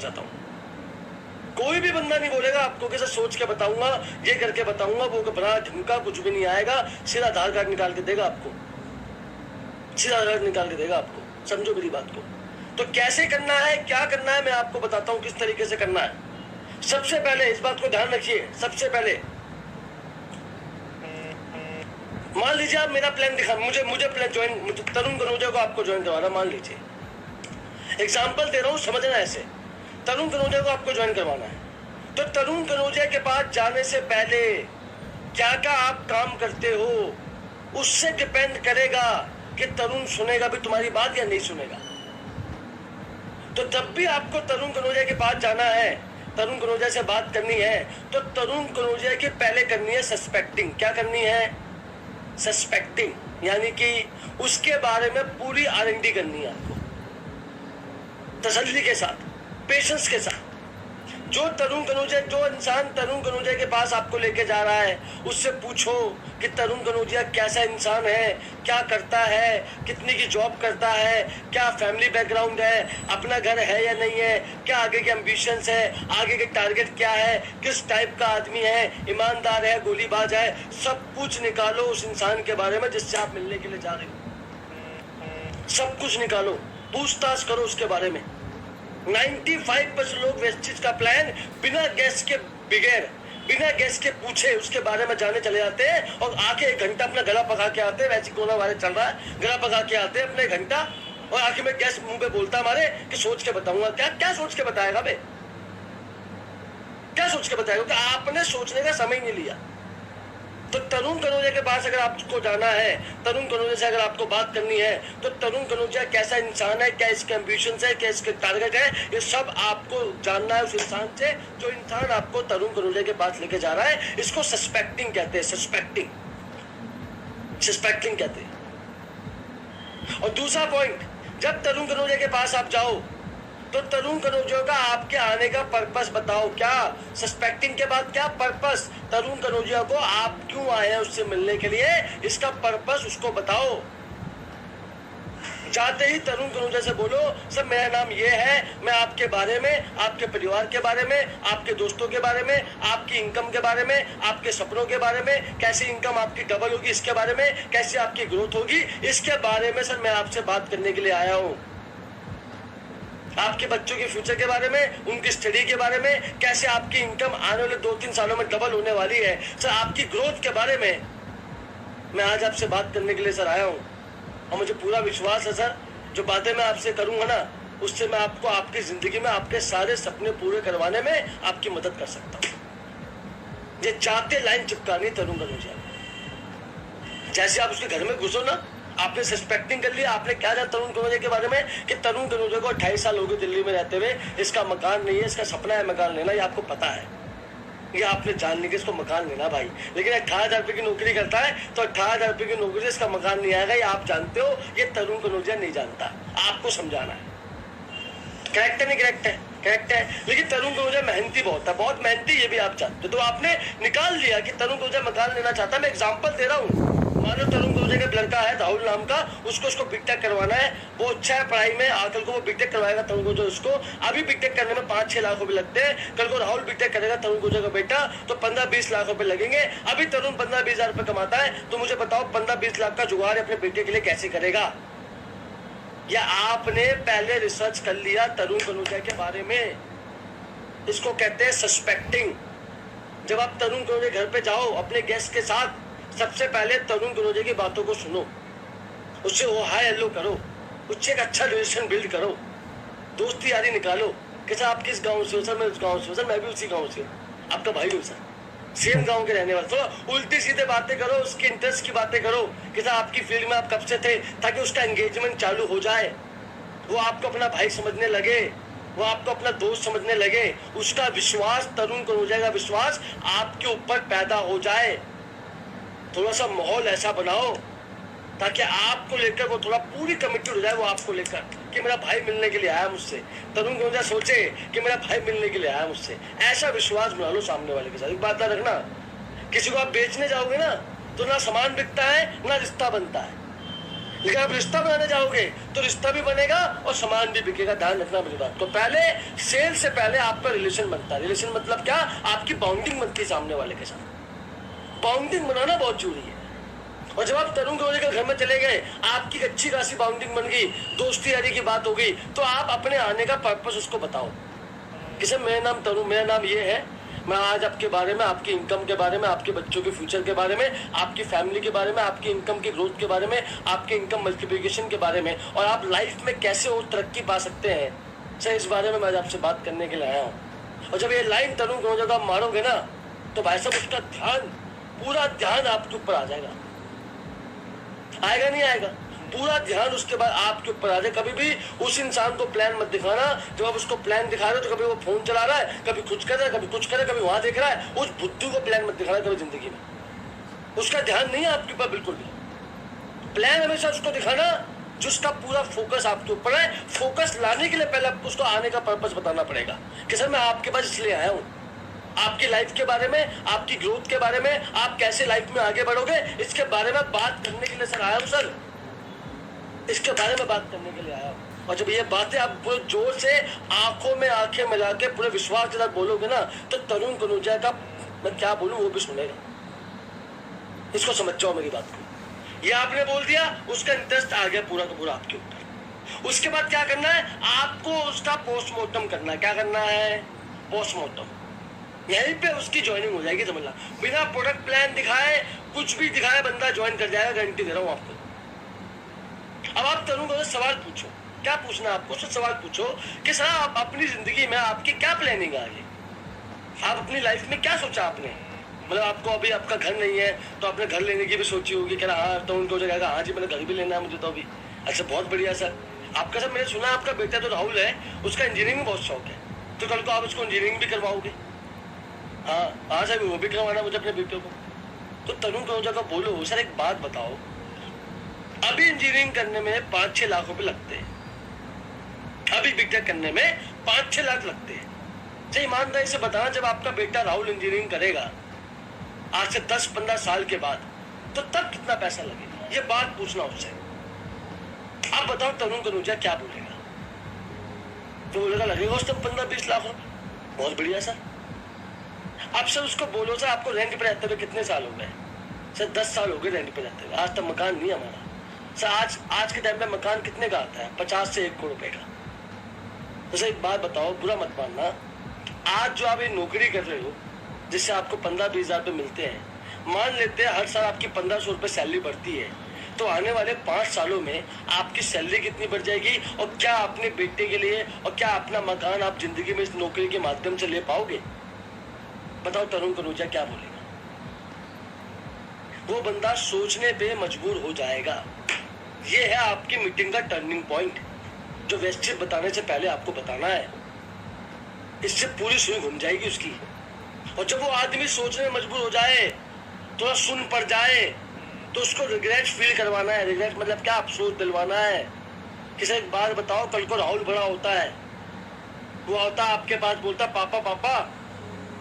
चाहता हूँ। कोई भी बंदा नहीं बोलेगा आपको कि सर सोच के बताऊंगा, ये करके बताऊंगा, वो बना ढंका कुछ भी नहीं आएगा, सीधा आधार कार्ड निकाल के देगा आपको, सीधा आधार कार्ड निकाल के देगा आपको। समझो मेरी बात को। तो कैसे करना है, क्या करना है, मैं आपको बताता हूँ किस तरीके से करना है। सबसे पहले इस बात को ध्यान रखिए, सबसे पहले मान लीजिए आप मेरा प्लान दिखा, मुझे प्लान ज्वाइन, तरुण कनौजिया को आपको ज्वाइन करवाना, मान लीजिए एग्जाम्पल दे रहा हूँ, समझना ऐसे। तरुण कनौजिया को आपको ज्वाइन करवाना है, तो तरुण कनौजिया के पास जाने से पहले क्या क्या आप काम करते हो, उससे डिपेंड करेगा कि तरुण सुनेगा भी तुम्हारी बात या नहीं सुनेगा। तो जब भी आपको तरुण कनौजिया के पास जाना है, तरुण कनौजिया से बात करनी है, तो तरुण कनौजिया की पहले करनी है सस्पेक्टिंग। क्या करनी है? सस्पेक्टिंग, यानी कि उसके बारे में पूरी R&D करनी है आपको, तसल्ली के साथ, पेशेंस के साथ। जो इंसान तरुण कनौजिया के पास आपको लेके जा रहा है, उससे पूछो कि तरुण कनौजिया कैसा इंसान है, क्या करता है, कितनी की जॉब करता है, क्या फैमिली बैकग्राउंड है, अपना घर है या नहीं है, क्या आगे के एम्बिशंस है, आगे के टारगेट क्या है, किस टाइप का आदमी है, ईमानदार है, गोलीबाज है, सब कुछ निकालो उस इंसान के बारे में जिससे आप मिलने के लिए जा रहे हो। सब कुछ निकालो, पूछताछ करो उसके बारे में। 95% लोग वेस्ट चीज का प्लान बिना गैस के पूछे उसके बारे में जाने चले जाते हैं, और आके 1 घंटा अपना गला पका के आते हैं। वैसे कोरोना वायरस चल रहा है, गला पका के आते हैं अपने 1 घंटा, और आखिर में गैस मुंह पे बोलता हमारे कि सोच के बताऊंगा। क्या सोच के बताएगा बे? क्या सोच के बताएगा? कि आपने सोचने का समय नहीं लिया। तो तरुण कनौजिया के पास अगर आपको जाना है, तरुण कनौजिया से अगर आपको बात करनी है, तो तरुण कनौजिया कैसा इंसान है, क्या इसके एम्बिशंस है, क्या इसके टारगेट है, ये सब आपको जानना है उस इंसान से, जो इंसान आपको तरुण कनौजिया के पास लेके जा रहा है। इसको सस्पेक्टिंग कहते हैं, सस्पेक्टिंग कहते हैं। और दूसरा पॉइंट, जब तरुण कनौजिया के पास आप जाओ, तो तरुण कनौजिया का आपके आने का पर्पस बताओ। क्या सस्पेक्टिंग के बाद क्या पर्पस, तरुण कनौजिया को आप क्यों आए हैं उससे मिलने के लिए, इसका पर्पस उसको बताओ। जाते ही तरुण कनौजिया से बोलो, सर मेरा नाम ये है, मैं आपके बारे में, आपके परिवार के बारे में, आपके दोस्तों के बारे में, आपकी इनकम के बारे में, आपके सपनों के बारे में, कैसी इनकम आपकी डबल होगी इसके बारे में, कैसी आपकी ग्रोथ होगी इसके बारे में सर मैं आपसे बात करने के लिए आया हूँ। आपके बच्चों के फ्यूचर के बारे में, उनकी स्टडी के बारे में, कैसे आपकी इनकम आने वाले 2-3 सालों में डबल होने वाली है, सर आपकी ग्रोथ के बारे में मैं आज आपसे बात करने के लिए सर आया हूँ। और मुझे पूरा विश्वास है सर, जो बातें मैं आपसे करूंगा ना, उससे मैं आपको आपकी जिंदगी में आपके सारे सपने पूरे करवाने में आपकी मदद कर सकता हूँ। ये चाहते लाइन चिपकानी तरुण कनौजिया, जैसे आप उसके घर में घुसो ना, आपने सस्पेक्टिंग कर लिया, आपने क्या जाना तरुण कनौजिया के बारे में कि तरुण कनौजिया को 28 साल हो गए दिल्ली में रहते हुए, इसका मकान नहीं है, इसका सपना है मकान लेना, ये आपको पता है, ये आपने जान लिया कि इसको मकान लेना भाई, लेकिन 18,000 रुपये की नौकरी करता है, तो 18,000 रुपये की नौकरी से इसका मकान नहीं आएगा, ये आप जानते हो, ये तरुण कनौजिया नहीं जानता, आपको समझाना है। करेक्ट है नहीं करेक्ट है? करेक्ट है। लेकिन तरुण कनौजिया मेहनती बहुत है, बहुत मेहनती, ये भी आप जानते हो। तो आपने निकाल लिया कि तरुण कनौजिया मकान लेना चाहता है। मैं एग्जाम्पल दे रहा हूँ, मानो तरुण कनौजिया का लड़का है राहुल नाम का, उसको बीटेक करवाना है, वो अच्छा है पढ़ाई में, कल को वो बीटेक करवाएगा तरुण कनौजिया उसको। अभी बीटेक करने में 5-6 लाख रुपए लगते हैं, कल को राहुल बीटेक करेगा तरुण कनौजिया का बेटा, तो 15-20 लाख रुपए लगेंगे। अभी तरुण 15-20 हजार रुपए कमाता है, तो मुझे बताओ 15-20 लाख का जुगाड़ अपने बेटे के लिए कैसे करेगा? या आपने पहले रिसर्च कर लिया तरुण कनौजिया के बारे में? इसको कहते हैं सस्पेक्टिंग। जब आप तरुण कनौजिया घर पे जाओ अपने गेस्ट के साथ, सबसे पहले तरुण कनौजिया की बातों को सुनो, उससे वो हाय हेलो करो, उससे एक अच्छा रिलेशन बिल्ड करो, दोस्ती यारी निकालो कि सर आप किस गांव से हो? सर मैं उस गांव से हूँ। सर मैं भी उसी गांव से हूँ। आपका भाई हूँ सर, सेम गांव के रहने वाले। थोड़ा उल्टी सीधे बातें करो, उसके इंटरेस्ट की बातें करो कि सर आपकी फील्ड में आप कब से थे, ताकि उसका एंगेजमेंट चालू हो जाए, वो आपको अपना भाई समझने लगे, वो आपको अपना दोस्त समझने लगे, उसका विश्वास, तरुण कनौजिया का विश्वास आपके ऊपर पैदा हो जाए। थोड़ा सा माहौल ऐसा बनाओ ताकि आपको लेकर वो थोड़ा पूरी कमिटेड हो जाए, वो आपको लेकर कि मेरा भाई मिलने के लिए आया मुझसे। तरुण कनौजिया सोचे कि मेरा भाई मिलने के लिए आया मुझसे, ऐसा विश्वास बना लो सामने वाले के साथ। एक बात याद रखना, किसी को आप बेचने जाओगे ना, तो ना सामान बिकता है ना रिश्ता बनता है। लेकिन आप रिश्ता बनाने जाओगे तो रिश्ता भी बनेगा और सामान भी बिकेगा। ध्यान रखना मेरी बात को। पहले सेल से पहले आपका रिलेशन बनता है। रिलेशन मतलब क्या? आपकी बाउंडिंग बनती है सामने वाले के साथ। बाउंडिंग बनाना बहुत जरूरी है। और जब आप तरुण कनौजिया के घर में चले गए, आपकी अच्छी खासी बाउंडिंग बन गई, दोस्ती यारी की बात हो गई, तो आप अपने आने का पर्पस उसको बताओ कि सर मेरा नाम तरुण, मेरा नाम ये है, मैं आज आपके बारे में, आपकी इनकम के बारे में, आपके बच्चों के फ्यूचर के बारे में, आपकी फैमिली के बारे में, आपकी इनकम की ग्रोथ के बारे में, आपके इनकम मल्टीप्लिकेशन के बारे में, और आप लाइफ में कैसे और तरक्की पा सकते हैं, सर इस बारे में मैं आज आपसे बात करने के लिए आया हूँ। और जब ये लाइन तरुण कनौजिया को आप मारोगे ना, तो भाई साहब उसका ध्यान, पूरा ध्यान आपके ऊपर आ जाएगा। आएगा नहीं आएगा? पूरा ध्यान उसके बाद आपके ऊपर आ जाए। कभी भी उस इंसान को प्लान मत दिखाना। जब आप उसको प्लान दिखा रहे हो तो कभी वो फोन चला रहा है, कभी कुछ कर रहा है, कभी कुछ कर रहा है, कभी वहां देख रहा है। उस बुद्धू को प्लान मत दिखाना कभी जिंदगी में। उसका ध्यान नहीं है आपके ऊपर बिल्कुल भी। प्लान हमेशा उसको दिखाना जिसका पूरा फोकस आपके ऊपर है। फोकस लाने के लिए पहले उसको आने का पर्पस बताना पड़ेगा कि सर मैं आपके पास इसलिए आया हूँ, आपकी लाइफ के बारे में, आपकी ग्रोथ के बारे में, आप कैसे लाइफ में आगे बढ़ोगे, इसके बारे में बात करने के लिए सर आया हूँ। सर इसके बारे में बात करने के लिए आया हूँ। और जब ये बातें आप पूरे जोर से आंखों में आंखें मिला के पूरे विश्वास के साथ बोलोगे ना, तो तरुण कनौजिया का मैं क्या बोलूं वो भी सुनेगा। इसको समझ जाओ मेरी बात को। ये आपने बोल दिया, उसका इंटरेस्ट आ गया पूरा का पूरा आपके ऊपर। उसके बाद क्या करना है? आपको उसका पोस्टमार्टम करना है। क्या करना है? पोस्टमार्टम। यहीं पे उसकी ज्वाइनिंग हो जाएगी, समझ ला। बिना प्रोडक्ट प्लान दिखाए, कुछ भी दिखाए, बंदा ज्वाइन कर जाएगा, गारंटी दे रहा हूँ आपको। अब आप तरुण को सवाल पूछो। क्या पूछना है आपको? सवाल पूछो कि सर आप अपनी जिंदगी में आपकी क्या प्लानिंग है आगे, आप अपनी लाइफ में क्या सोचा आपने। मतलब आपको अभी आपका घर नहीं है तो आपने घर लेने की भी सोची होगी कि हाँ तरुण कनौजिया, हाँ जी मैंने घर भी लेना है मुझे तो अभी। अच्छा बहुत बढ़िया सर। आपका सर मैंने सुना आपका बेटा तो राहुल है, उसका इंजीनियरिंग में बहुत शौक है, तो कल को आप उसको इंजीनियरिंग भी करवाओगे। हाँ सर वो भी करवाना मुझे अपने बेटे को। तो तरुण कनौजिया को बोलो सर एक बात बताओ, अभी इंजीनियरिंग करने में 5-6 लाख रुपए लगते हैं, अभी बीटेक करने में 5-6 लाख लगते हैं। सही ईमानदारी से बताना, जब आपका बेटा राहुल इंजीनियरिंग करेगा आज से 10-15 साल के बाद, तो तब कितना पैसा लगेगा, ये बात पूछना उससे। आप बताओ तरुण कनौजिया क्या बोलेगा? तो बोलेगा लगेगा उस टाइम 15-20 लाख रुपए। बहुत बढ़िया सर। आप सर उसको बोलो सर आपको रेंट पे रहते हुए कितने साल हो गए? सर 10 साल हो गए रेंट पे रहते हुए, आज तक मकान नहीं हमारा। सर आज के टाइम पे मकान कितने का आता है? 50 से 1 करोड़ रुपए का। तो सर एक बात बताओ, बुरा मत मानना, आज जो आप ये नौकरी कर रहे हो जिससे आपको 15-20 हजार रुपए मिलते हैं, मान लेते हैं हर साल आपकी 1500 रुपए सैलरी बढ़ती है, तो आने वाले 5 सालों में आपकी सैलरी कितनी बढ़ जाएगी, और क्या अपने बेटे के लिए और क्या अपना मकान आप जिंदगी में इस नौकरी के माध्यम से ले पाओगे? बताओ तरुण कनौजिया क्या बोलेगा? वो बंदा सोचने पे मजबूर हो जाएगा। ये है आपकी मीटिंग का टर्निंग पॉइंट, जो वेस्टिज बताने से पहले आपको बताना है। इससे पूरी सुई घूम जाएगी उसकी। और जब वो आदमी सोचने में मजबूर हो जाए, थोड़ा सुन पड़ जाए, तो उसको रिग्रेट फील करवाना है। रिग्रेट मतलब क्या? अफसोस दिलवाना है। किसी एक बात बताओ, कल को राहुल बड़ा होता है, वो आता आपके पास, बोलता पापा पापा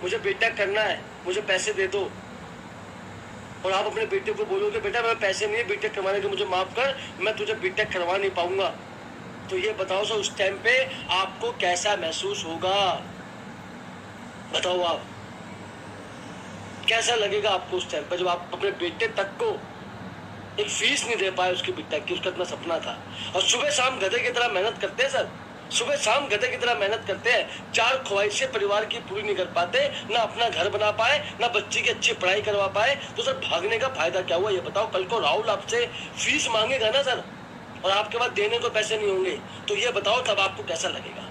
मुझे बीटेक करना है, मुझे पैसे दे दो। और आप अपने बेटे को बोलोगे बेटा मेरे पैसे नहीं है बीटेक करवाने के, मुझे माफ कर, मैं तुझे बीटेक करवा नहीं पाऊंगा। तो ये बताओ सर उस टाइम पे आपको कैसा महसूस होगा? बताओ आप, कैसा लगेगा आपको उस टाइम पे जब आप अपने बेटे तक को एक फीस नहीं दे पाए उसकी बीटेक की? उसका इतना सपना था। और सुबह शाम गधे की तरह मेहनत करते हैं सर, सुबह शाम गधे की तरह मेहनत करते हैं, 4 ख्वाहिशें परिवार की पूरी नहीं कर पाते, ना अपना घर बना पाए, ना बच्ची की अच्छी पढ़ाई करवा पाए, तो सर भागने का फायदा क्या हुआ? ये बताओ। कल को राहुल आपसे फीस मांगेगा ना सर, और आपके पास देने को पैसे नहीं होंगे, तो ये बताओ तब आपको कैसा लगेगा?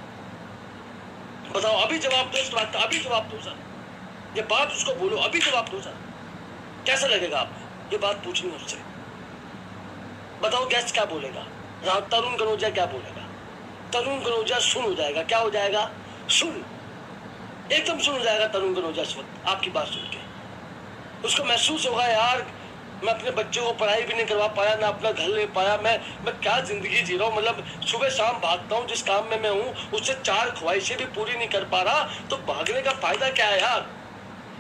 बताओ, अभी जवाब दो इस बात का, अभी जवाब दो सर। ये बात उसको बोलो, अभी जवाब दो सर। कैसा लगेगा आपको? ये बात पूछनी उससे। बताओ गेस्ट क्या बोलेगा? तरुण कनौजिया क्या बोलेगा? तरुण कनौजिया सुन हो जाएगा। क्या हो जाएगा? सुन, एकदम सुन हो जाएगा तरुण कनौजिया इस वक्त आपकी बात सुन के। उसको महसूस होगा यार मैं अपने बच्चों को पढ़ाई भी नहीं करवा पाया, ना अपना घर ले पाया, मैं क्या जिंदगी जी रहा हूँ। मतलब सुबह शाम भागता हूँ, जिस काम में मैं हूँ उससे 4 ख्वाहिशें भी पूरी नहीं कर पा रहा, तो भागने का फायदा क्या है यार?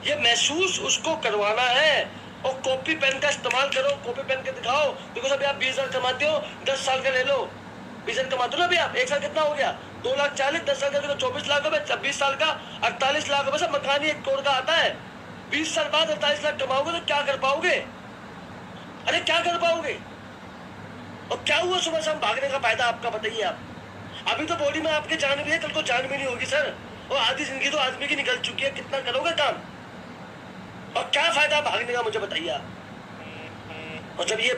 ये महसूस उसको करवाना है। और कॉपी पेन का इस्तेमाल करो, कॉपी पेन के दिखाओ। देखो सर आप 20,000 कमाते हो, 10 साल का ले लो, 20,000 कमाते हो ना अभी आप, एक साल कितना हो गया, 2,40,000, 10 साल का 24 लाख रुपए, 26 साल का 48 लाख रुपए। सब मकान ही 1 करोड़ का आता है। 20 साल बाद 48 लाख कमाओगे तो क्या कर पाओगे? अरे क्या कर पाओगे? और क्या हुआ सुबह शाम भागने का फायदा आपका, बताइए आप। अभी तो बॉडी में आपके जान भी है, कल को जान भी नहीं होगी सर। और आधी जिंदगी तो आदमी की निकल चुकी है, कितना करोगे काम? और क्या फायदा भागने का, मुझे बताइए आप। और जब ये